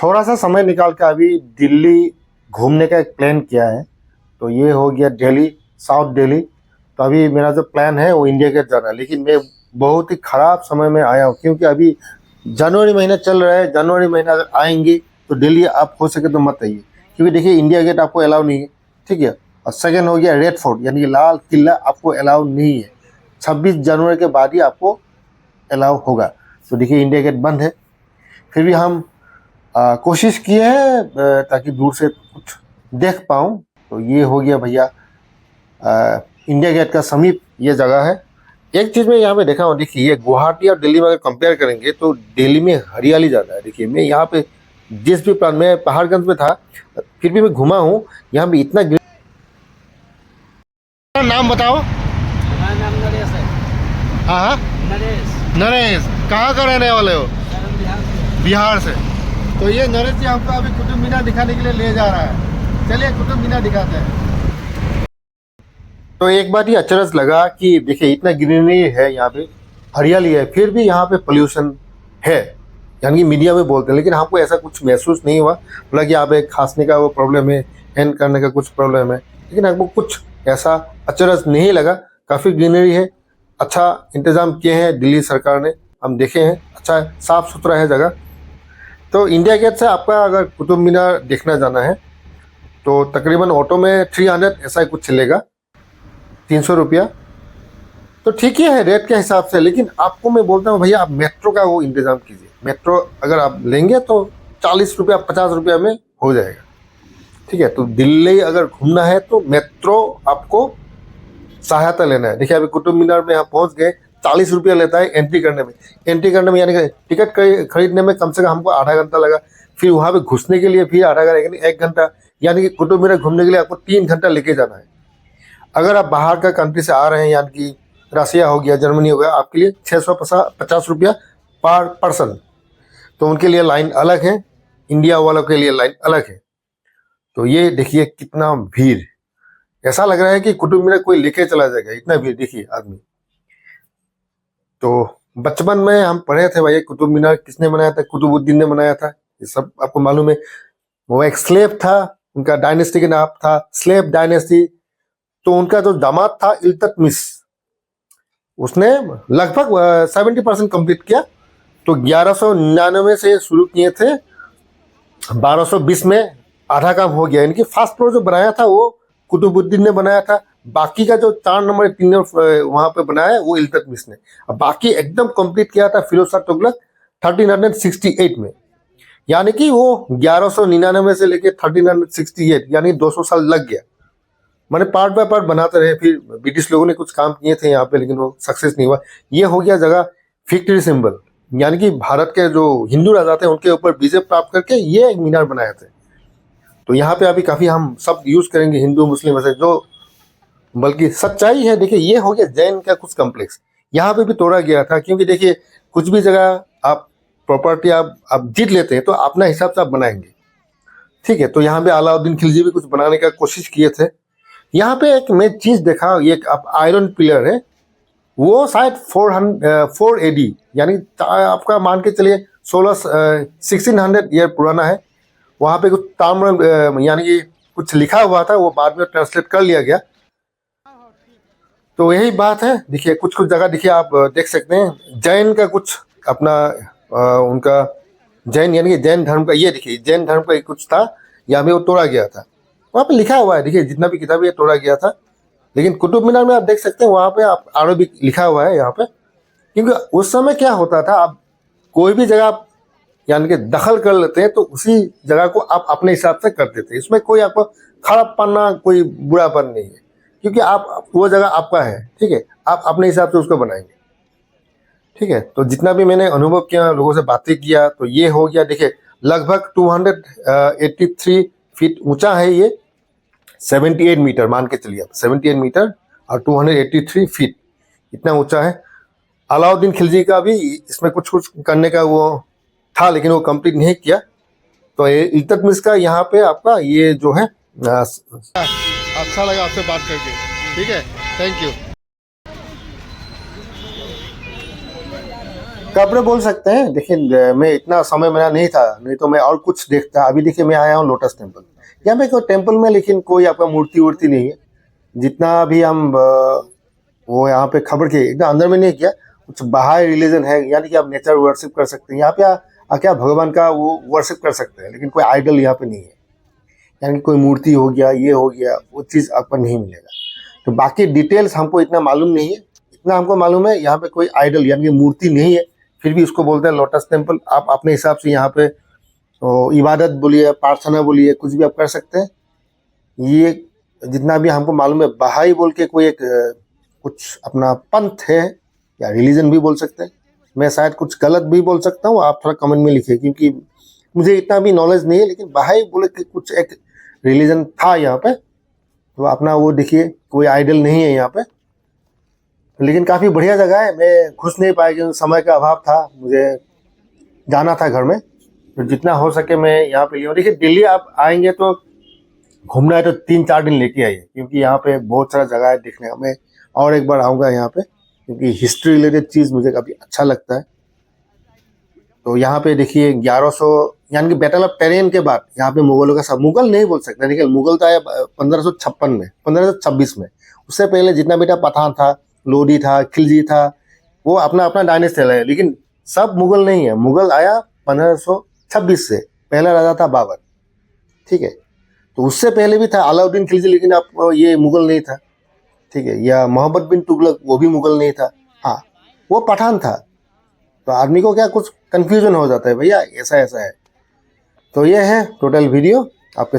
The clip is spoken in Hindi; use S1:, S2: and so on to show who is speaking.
S1: थोड़ा सा समय निकाल के अभी दिल्ली घूमने का एक प्लान किया है। तो ये हो गया दिल्ली, साउथ दिल्ली। तो अभी मेरा जो प्लान है वो इंडिया गेट जाना है, लेकिन मैं बहुत ही ख़राब समय में आया हूँ, क्योंकि अभी जनवरी महीना चल रहा है। जनवरी महीना अगर आएंगे तो दिल्ली आप हो सके तो मत आइए, क्योंकि देखिए इंडिया गेट आपको अलाउ नहीं है, ठीक है। और सेकेंड हो गया रेड फोर्ट, यानी कि लाल किला आपको अलाउ नहीं है। 26 जनवरी के बाद ही आपको अलाउ होगा। तो देखिए इंडिया गेट बंद है। फिर भी हम कोशिश किए हैं ताकि दूर से कुछ देख पाऊँ। तो ये हो गया भैया इंडिया गेट का समीप ये जगह है। एक चीज़ मैं यहाँ पे देखा हूँ, देखिए ये गुवाहाटी और दिल्ली में अगर कंपेयर करेंगे तो दिल्ली में हरियाली ज़्यादा है। देखिए मैं यहाँ पे जिस भी प्लान में पहाड़गंज में था, फिर भी मैं घुमा हूँ, यहाँ पे इतना नाम बताओ।
S2: हमारा नाम नरेश है।
S1: हाँ हाँ, नरेश। कहाँ का रहने वाले हो? बिहार से। तो ये नरेश जी हमको अभी कुतुब मीनार दिखाने के लिए ले जा रहा है। चलिए कुतुब मीनार दिखाते हैं। तो एक बात ये अचरज लगा कि देखिए इतना ग्रीनरी है यहाँ पे, हरियाली है, फिर भी यहाँ पे पोल्यूशन है। यानी कि मीडिया में बोलते हैं, लेकिन हमको ऐसा कुछ महसूस नहीं हुआ। बोला कि यहाँ पे खांसने का वो प्रॉब्लम है, हैंड करने का कुछ प्रॉब्लम है, लेकिन हमको कुछ ऐसा अचरज नहीं लगा। काफ़ी ग्रीनरी है, अच्छा इंतज़ाम किए हैं दिल्ली सरकार ने, हम देखे हैं। अच्छा साफ़ सुथरा है जगह। तो इंडिया गेट से आपका अगर कुतुब मीनार देखना जाना है तो तकरीबन ऑटो में 300 ऐसा ही कुछ चलेगा, 300 रुपया। तो ठीक ही है रेट के हिसाब से, लेकिन आपको मैं बोलता हूँ भैया आप मेट्रो का वो इंतज़ाम कीजिए। मेट्रो अगर आप लेंगे तो 40 रुपया 50 रुपया में हो जाएगा, ठीक है। तो दिल्ली अगर घूमना है तो मेट्रो आपको सहायता लेना है। देखिए अभी कुतुब मीनार में यहाँ पहुँच गए, 40 रुपया लेता है एंट्री करने में। एंट्री करने में यानी कि टिकट खरीदने में कम से कम हमको आधा घंटा लगा, फिर वहाँ पे घुसने के लिए फिर आधा घंटा, यानी 1 घंटा। यानी कि कुतुब मीनार घूमने के लिए आपको 3 घंटा लेके जाना है। अगर आप बाहर का कंट्री से आ रहे हैं, यानी कि रसिया हो गया, जर्मनी हो गया, आपके लिए 650 रुपया पर पर्सन। तो उनके लिए लाइन अलग है, इंडिया वालों के लिए लाइन अलग है। तो ये देखिए कितना भीड़, ऐसा लग रहा है कि कुतुब मीनार कोई लेके चला जाएगा, इतना भीड़ देखिए आदमी। तो बचपन में हम पढ़े थे भाई कुतुब मीनार किसने बनाया था? कुतुबुद्दीन ने बनाया था, ये सब आपको मालूम है। वो एक स्लेव था, उनका डायनेस्टी का नाम था स्लेव डायनेस्टी। तो उनका जो दामाद था इल्तुतमिश, उसने लगभग 70% कंप्लीट किया। तो 1199 से शुरू किए थे, 1220 में आधा काम हो गया। इनकी फर्स्ट फ्लोर जो बनाया था वो कुतुबुद्दीन ने बनाया था। बाकी का जो 4 नंबर 3 नंबर वहाँ पे बनाया वो इल्तुतमिश ने। अब बाकी एकदम कंप्लीट किया था फिरोज शाह तुगलक 1368 में। यानी कि वो 1199 से लेके 1368, यानी 200 साल लग गया। मैंने पार्ट बाय पार्ट बनाते रहे। फिर ब्रिटिश लोगों ने कुछ काम किए थे यहाँ पे, लेकिन वो सक्सेस नहीं हुआ। ये हो गया जगह विक्ट्री सिंबल, यानी कि भारत के जो हिंदू राजा थे उनके ऊपर विजय प्राप्त करके ये मीनार बनाए थे। तो यहाँ पे अभी काफ़ी हम सब यूज़ करेंगे हिंदू मुस्लिम वैसे, जो बल्कि सच्चाई है। देखिए ये हो गया जैन का कुछ कम्प्लेक्स, यहाँ पे भी तोड़ा गया था। क्योंकि देखिए कुछ भी जगह आप प्रॉपर्टी आप जीत लेते हैं तो अपना हिसाब से आप बनाएंगे, ठीक है। तो यहाँ पे अलाउद्दीन खिलजी भी कुछ बनाने का कोशिश किए थे। यहाँ पे एक मैं चीज़ देखा, ये आप आयरन पिलर है, वो शायद 4 AD, यानी आपका मान के चलिए 1600 ईयर पुराना है। वहाँ पे कुछ ताम्र यानी कि कुछ लिखा हुआ था, वो बाद में ट्रांसलेट कर लिया गया। तो यही बात है। देखिए कुछ कुछ जगह देखिए आप देख सकते हैं जैन का कुछ अपना उनका जैन यानी कि जैन धर्म का, ये देखिए जैन धर्म का कुछ था, यहाँ पे वो तोड़ा गया था। वहाँ पे लिखा हुआ है, देखिए जितना भी किताब ये तोड़ा गया था। लेकिन कुतुब मीनार में आप देख सकते हैं वहाँ पे आप अरबिक लिखा हुआ है यहाँ पे। क्योंकि उस समय क्या होता था, आप कोई भी जगह आप यानी कि दखल कर लेते हैं तो उसी जगह को आप अपने हिसाब से कर देते हैं। इसमें कोई आपको खराब पन्ना कोई बुरापन नहीं है, क्योंकि आप वो जगह आपका है, ठीक है। आप अपने हिसाब से उसको बनाएंगे, ठीक है। तो जितना भी मैंने अनुभव किया, लोगों से बातें किया, तो ये हो गया। देखिए लगभग 283 फीट ऊंचा है ये, 78 मीटर मान के चलिए आप, 78 मीटर और 283 फीट इतना ऊंचा है। अलाउद्दीन खिलजी का भी इसमें कुछ कुछ करने का वो था, लेकिन वो कंप्लीट नहीं किया। तो ये इल्तुतमिश का यहाँ पे आपका ये जो है अच्छा लगा आपसे बात करके, ठीक है, थैंक यू। कब्र बोल सकते हैं, देखिए मैं इतना समय मेरा नहीं था, नहीं तो मैं और कुछ देखता। अभी देखिए मैं आया हूँ लोटस टेम्पल, यहाँ पे कोई टेम्पल में लेकिन कोई आपका मूर्ति वूर्ति नहीं है। जितना भी हम वो यहाँ पे खबर के एकदम अंदर में नहीं किया, कुछ बाहर रिलीजन है, यानी कि आप नेचर वर्शिप कर सकते हैं यहाँ पे आके, आप भगवान का वो वर्शिप कर सकते हैं, लेकिन कोई आइडल यहाँ पे नहीं है। यानी कि कोई मूर्ति हो गया, ये हो गया, वो चीज़ आपको नहीं मिलेगा। तो बाकी डिटेल्स हमको इतना मालूम नहीं है, इतना हमको मालूम है यहाँ पे कोई आइडल यानी कि मूर्ति नहीं है, फिर भी उसको बोलते हैं लोटस टेम्पल। आप अपने हिसाब से यहाँ पे इबादत बोलिए, प्रार्थना बोलिए, कुछ भी आप कर सकते हैं। ये जितना भी हमको मालूम है, बहाई बोल के कोई एक कुछ अपना पंथ है या रिलीजन भी बोल सकते हैं। मैं शायद कुछ गलत भी बोल सकता हूँ, आप थोड़ा कमेंट में लिखिए, क्योंकि मुझे इतना भी नॉलेज नहीं है। लेकिन बहाई बोले कि कुछ एक रिलीजन था यहाँ पे, तो अपना वो देखिए, कोई आइडल नहीं है यहाँ पे, लेकिन काफ़ी बढ़िया जगह है। मैं घुस नहीं पाया क्योंकि समय का अभाव था, मुझे जाना था घर में। तो जितना हो सके मैं यहाँ पे लिया। देखिए दिल्ली आप आएंगे तो घूमना है तो 3-4 दिन लेके आइए, क्योंकि यहाँ पे बहुत सारा जगह है देखने का। मैं और एक बार आऊँगा यहाँ पे, क्योंकि हिस्ट्री रिलेटेड चीज़ मुझे काफ़ी अच्छा लगता है। तो यहाँ पे देखिए 1100 यानी कि बैटल ऑफ टेरेन के बाद यहाँ पे मुगलों का सब, मुगल नहीं बोल सकते, लेकिन मुगल तो आया 1556 में, 1526 में। उससे पहले जितना बेटा पठान था, लोधी था, खिलजी था, वो अपना अपना डायनेस्टी है, लेकिन सब मुगल नहीं है। मुगल आया 1526 से, पहला राजा था बाबर, ठीक है। तो उससे पहले भी था अलाउद्दीन खिलजी, लेकिन आप ये मुगल नहीं था, ठीक है। या मोहम्मद बिन तुगलक, वो भी मुगल नहीं था, हाँ वो पठान था। तो आदमी को क्या कुछ कंफ्यूजन हो जाता है, भैया ऐसा ऐसा है। तो ये है टोटल वीडियो आपके साथ।